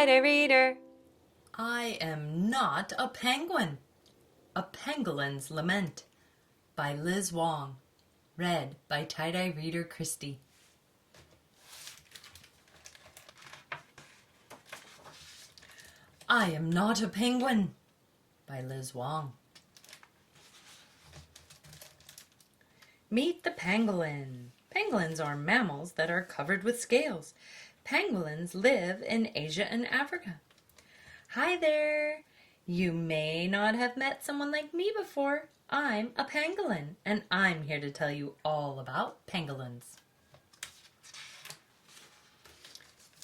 tie-dye reader. I am not a penguin. A Pangolin's Lament by Liz Wong. Read by tie-dye reader Kristie. I am not a penguin by Liz Wong. Meet the pangolin. Pangolins are mammals that are covered with scales. Pangolins live in Asia and Africa. Hi there! You may not have met someone like me before. I'm a pangolin, and I'm here to tell you all about pangolins.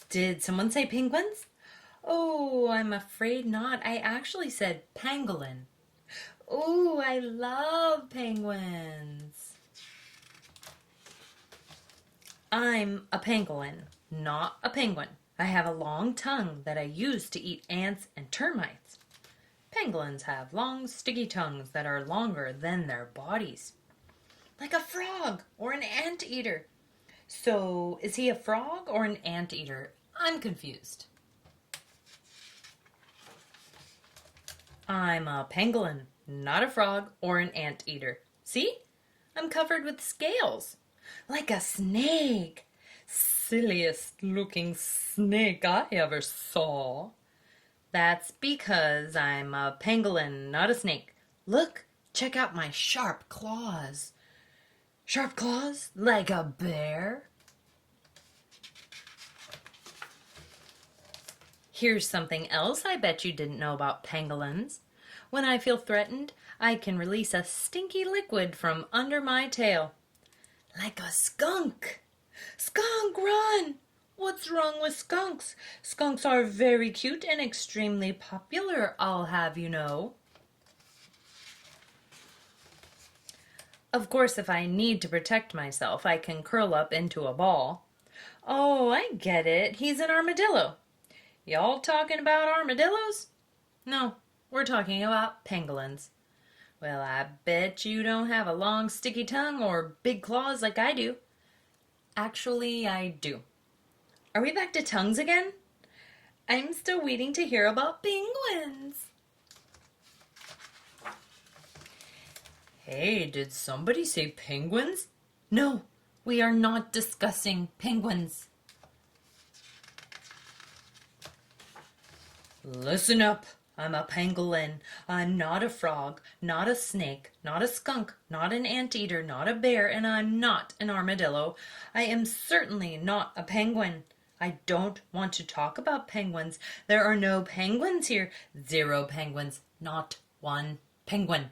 Did someone say penguins? Oh, I'm afraid not. I actually said pangolin. Oh, I love penguins. I'm a pangolin, not a penguin. I have a long tongue that I use to eat ants and termites. Pangolins have long, sticky tongues that are longer than their bodies. Like a frog or an anteater. So, is he a frog or an anteater? I'm confused. I'm a pangolin, not a frog or an anteater. See? I'm covered with scales. Like a snake. Silliest looking snake I ever saw. That's because I'm a pangolin, not a snake. Look, check out my sharp claws. Sharp claws like a bear. Here's something else I bet you didn't know about pangolins. When I feel threatened, I can release a stinky liquid from under my tail. Like a skunk. Skunk, run! What's wrong with skunks? Skunks are very cute and extremely popular, I'll have you know. Of course, if I need to protect myself, I can curl up into a ball. Oh, I get it. He's an armadillo. Y'all talking about armadillos? No, we're talking about pangolins. Well, I bet you don't have a long sticky tongue or big claws like I do. Actually, I do. Are we back to tongues again? I'm still waiting to hear about penguins. Hey, did somebody say penguins? No, we are not discussing penguins. Listen up. I'm a pangolin. I'm not a frog, not a snake, not a skunk, not an anteater, not a bear, and I'm not an armadillo. I am certainly not a penguin. I don't want to talk about penguins. There are no penguins here. 0 penguins. Not one penguin.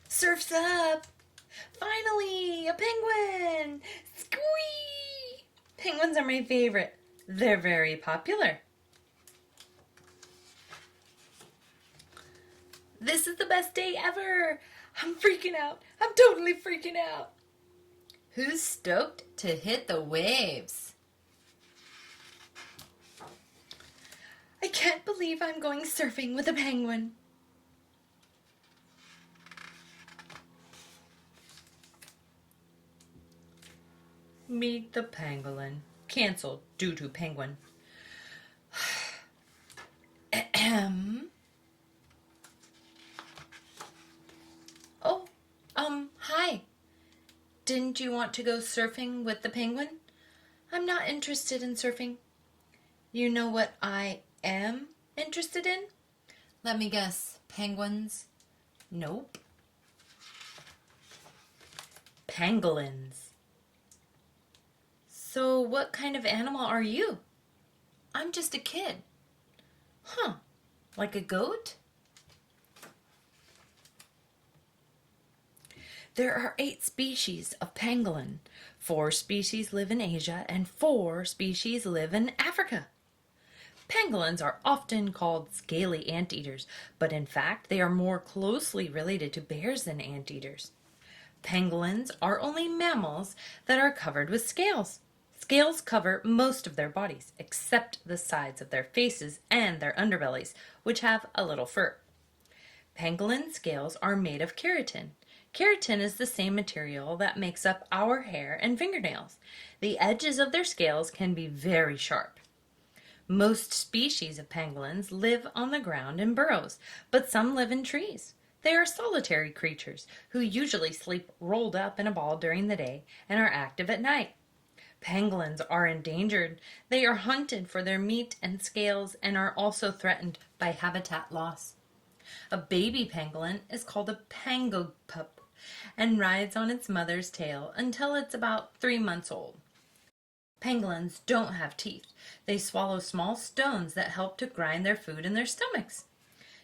Surf's up! Finally! A penguin! Squee! Penguins are my favorite. They're very popular. This is the best day ever! I'm freaking out. I'm totally freaking out. Who's stoked to hit the waves? I can't believe I'm going surfing with a penguin. Meet the pangolin. Cancelled due to penguin. Ahem. Oh, hi. Didn't you want to go surfing with the penguin? I'm not interested in surfing. You know what I am interested in? Let me guess. Penguins? Nope. Pangolins. So what kind of animal are you? I'm just a kid. Huh, like a goat? There are 8 species of pangolin. 4 species live in Asia and 4 species live in Africa. Pangolins are often called scaly anteaters, but in fact they are more closely related to bears than anteaters. Pangolins are only mammals that are covered with scales. Scales cover most of their bodies, except the sides of their faces and their underbellies, which have a little fur. Pangolin scales are made of keratin. Keratin is the same material that makes up our hair and fingernails. The edges of their scales can be very sharp. Most species of pangolins live on the ground in burrows, but some live in trees. They are solitary creatures who usually sleep rolled up in a ball during the day and are active at night. Pangolins are endangered. They are hunted for their meat and scales and are also threatened by habitat loss. A baby pangolin is called a pangopup and rides on its mother's tail until it's about 3 months old. Pangolins don't have teeth. They swallow small stones that help to grind their food in their stomachs.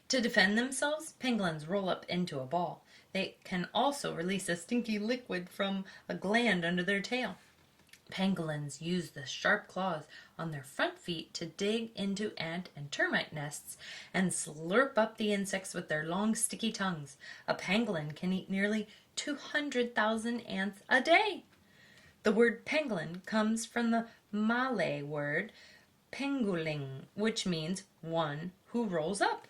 To defend themselves, pangolins roll up into a ball. They can also release a stinky liquid from a gland under their tail. Pangolins use the sharp claws on their front feet to dig into ant and termite nests and slurp up the insects with their long, sticky tongues. A pangolin can eat nearly 200,000 ants a day. The word pangolin comes from the Malay word Pangolin, which means one who rolls up.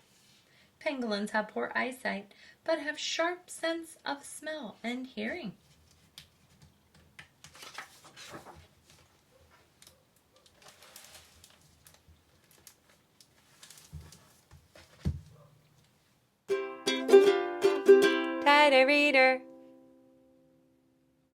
Pangolins have poor eyesight, but have sharp sense of smell and hearing. Tighter Reader.